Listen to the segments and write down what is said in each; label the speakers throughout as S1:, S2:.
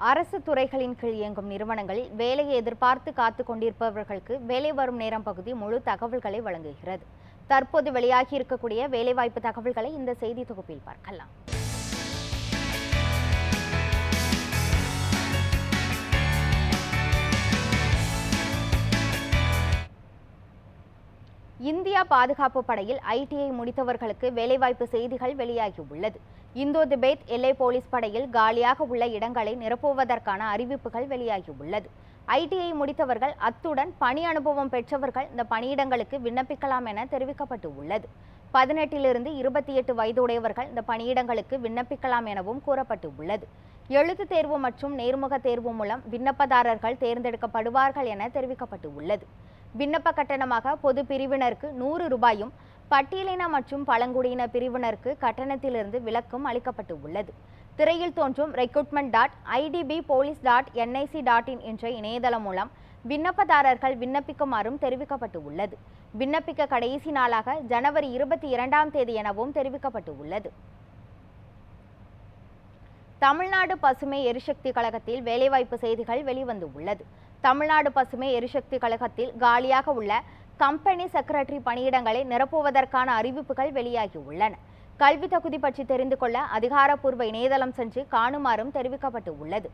S1: அரசு துறைகளின் கீழ் இயங்கும் நிறுவனங்களில் வேலையை எதிர்பார்த்து காத்து கொண்டிருப்பவர்களுக்கு வேலை வரும் நேரம் பகுதி முழு தகவல்களை வழங்குகிறது. தற்போது வெளியாகி இருக்கக்கூடிய வேலைவாய்ப்பு தகவல்களை இந்த செய்தி தொகுப்பில் பார்க்கலாம். இந்தியா பாதுகாப்பு படையில் ஐடிஐ முடித்தவர்களுக்கு வேலைவாய்ப்பு செய்திகள் வெளியாகியுள்ளது. இந்தோ திபேத் எல்லை போலீஸ் படையில் காலியாக உள்ள இடங்களை நிரப்புவதற்கான அறிவிப்புகள் வெளியாகியுள்ளது. ஐடிஐ முடித்தவர்கள் அத்துடன் பணி அனுபவம் பெற்றவர்கள் இந்த பணியிடங்களுக்கு விண்ணப்பிக்கலாம் என தெரிவிக்கப்பட்டு உள்ளது. 18 to 28 வயதுடையவர்கள் இந்த பணியிடங்களுக்கு விண்ணப்பிக்கலாம் எனவும் கூறப்பட்டு உள்ளது. எழுத்து தேர்வு மற்றும் நேர்முக தேர்வு மூலம் விண்ணப்பதாரர்கள் தேர்ந்தெடுக்கப்படுவார்கள் என தெரிவிக்கப்பட்டு உள்ளது. விண்ணப்ப கட்டணமாக பொது பிரிவினருக்கு 100 ரூபாயும், பட்டியலின மற்றும் பழங்குடியின பிரிவினருக்கு கட்டணத்திலிருந்து விலக்கும் அளிக்கப்பட்டு உள்ளது. திரையில் தோன்றும் recruitment.idbpolice.nic.in என்ற இணையதளம் மூலம் விண்ணப்பதாரர்கள் விண்ணப்பிக்குமாறும் தெரிவிக்கப்பட்டு உள்ளது. விண்ணப்பிக்க கடைசி நாளாக ஜனவரி 22 எனவும் தெரிவிக்கப்பட்டு உள்ளது. தமிழ்நாடு பசுமை எரிசக்தி கழகத்தில் வேலைவாய்ப்பு செய்திகள் வெளிவந்து உள்ளது. தமிழ்நாடு பசுமை எரிசக்தி கழகத்தில் காலியாக உள்ள கம்பெனி செக்ரட்டரி பணியிடங்களை நிரப்புவதற்கான அறிவிப்புகள் வெளியாகி உள்ளன. கல்வி தகுதி பற்றி தெரிந்து கொள்ள அதிகாரப்பூர்வ இணையதளம் சென்று காணுமாறும் தெரிவிக்கப்பட்டு உள்ளது.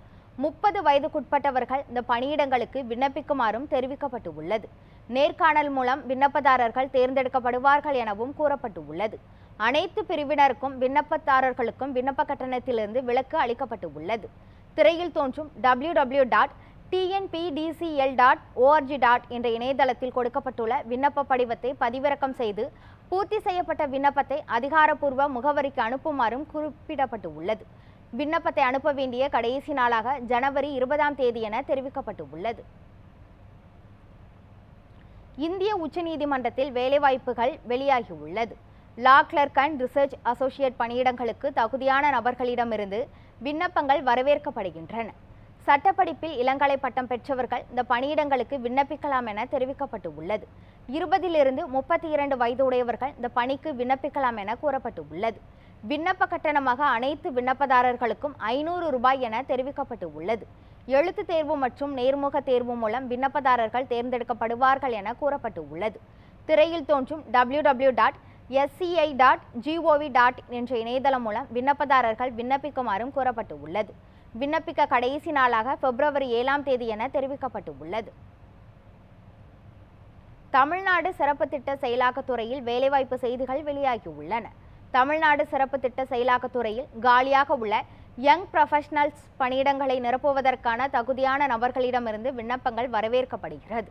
S1: 30 வயதுக்குட்பட்டவர்கள் இந்த பணியிடங்களுக்கு விண்ணப்பிக்குமாறும் தெரிவிக்கப்பட்டு உள்ளது. நேர்காணல் மூலம் விண்ணப்பதாரர்கள் தேர்ந்தெடுக்கப்படுவார்கள் எனவும் கூறப்பட்டு உள்ளது. அனைத்து பிரிவினருக்கும் விண்ணப்பதாரர்களுக்கும் விண்ணப்ப கட்டணத்திலிருந்து விலக்கு அளிக்கப்பட்டு உள்ளது. திரையில் தோன்றும் www.tnpdcl.org. என்ற இணையதளத்தில் கொடுக்கப்பட்டுள்ள விண்ணப்ப படிவத்தை பதிவிறக்கம் செய்து பூர்த்தி செய்யப்பட்ட விண்ணப்பத்தை அதிகாரப்பூர்வ முகவரிக்கு அனுப்புமாறும் குறிப்பிடப்பட்டு உள்ளது. விண்ணப்பத்தை அனுப்ப வேண்டிய கடைசி நாளாக ஜனவரி 20 என தெரிவிக்கப்பட்டு உள்ளது. இந்திய உச்சநீதிமன்றத்தில் வேலைவாய்ப்புகள் வெளியாகி உள்ளது. லா கிளர்க் அண்ட் ரிசர்ச் அசோசியேட் பணியிடங்களுக்கு தகுதியான நபர்களிடமிருந்து விண்ணப்பங்கள் வரவேற்கப்படுகின்றன. சட்டப்படிப்பில் இளங்கலை பட்டம் பெற்றவர்கள் இந்த பணியிடங்களுக்கு விண்ணப்பிக்கலாம் என தெரிவிக்கப்பட்டு உள்ளது. 20 to 32 வயதுடையவர்கள் இந்த பணிக்கு விண்ணப்பிக்கலாம் என கூறப்பட்டு உள்ளது. விண்ணப்ப கட்டணமாக அனைத்து விண்ணப்பதாரர்களுக்கும் 500 ரூபாய் என தெரிவிக்கப்பட்டு உள்ளது. எழுத்து தேர்வு மற்றும் நேர்முக தேர்வு மூலம் விண்ணப்பதாரர்கள் தேர்ந்தெடுக்கப்படுவார்கள் என கூறப்பட்டு உள்ளது. திரையில் தோன்றும் www.sci.gov.in என்ற இணையதளம் மூலம் விண்ணப்பதாரர்கள் விண்ணப்பிக்குமாறும் கூறப்பட்டு உள்ளது. விண்ணப்பிக்க கடைசி நாளாக பிப்ரவரி 7 என தெரிவிக்கப்பட்டு உள்ளது. தமிழ்நாடு சிறப்பு திட்ட செயலாக்கத்துறையில் வேலைவாய்ப்பு செய்திகள் வெளியாகி உள்ளன. தமிழ்நாடு சிறப்பு திட்ட செயலாக்கத்துறையில் காலியாக உள்ள யங் ப்ரொஃபஷனல்ஸ் பணியிடங்களை நிரப்புவதற்கான தகுதியான நபர்களிடமிருந்து விண்ணப்பங்கள் வரவேற்கப்படுகிறது.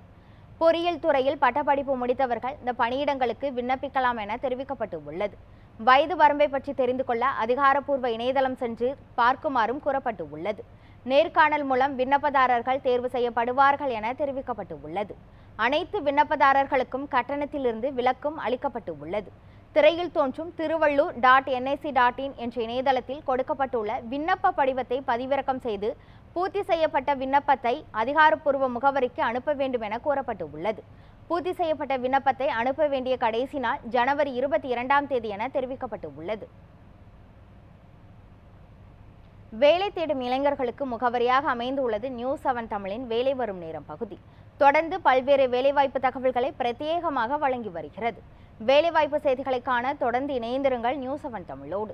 S1: பொறியியல் துறையில் பட்டப்படிப்பு முடித்தவர்கள் இந்த பணியிடங்களுக்கு விண்ணப்பிக்கலாம் என தெரிவிக்கப்பட்டு உள்ளது. வயது வரம்பை பற்றி தெரிந்து கொள்ள அதிகாரப்பூர்வ இணையதளம் சென்று பார்க்குமாறும் கூறப்பட்டு உள்ளது. நேர்காணல் மூலம் விண்ணப்பதாரர்கள் தேர்வு செய்யப்படுவார்கள் என தெரிவிக்கப்பட்டு உள்ளது. அனைத்து விண்ணப்பதாரர்களுக்கும் கட்டணத்திலிருந்து விலக்கும் அளிக்கப்பட்டு உள்ளது. திரையில் தோன்றும் திருவள்ளூர்.nic.in என்ற இணையதளத்தில் கொடுக்கப்பட்டுள்ள விண்ணப்ப படிவத்தை பதிவிறக்கம் செய்து பூர்த்தி செய்யப்பட்ட விண்ணப்பத்தை அதிகாரப்பூர்வ முகவரிக்கு அனுப்ப வேண்டும் என கூறப்பட்டு உள்ளது. பூர்த்தி செய்யப்பட்ட விண்ணப்பத்தை அனுப்ப வேண்டிய கடைசி நாள் ஜனவரி 22 என தெரிவிக்கப்பட்டு உள்ளது. வேலை தேடும் இளைஞர்களுக்கு முகவரியாக அமைந்துள்ளது நியூஸ்7 தமிழின் வேலை வரும் நேரம் பகுதி. தொடர்ந்து பல்வேறு வேலைவாய்ப்பு தகவல்களை பிரத்யேகமாக வழங்கி வருகிறது. வேலைவாய்ப்பு செய்திகளை காண தொடர்ந்து இணைந்திருங்கள் நியூஸ்7 தமிழோடு.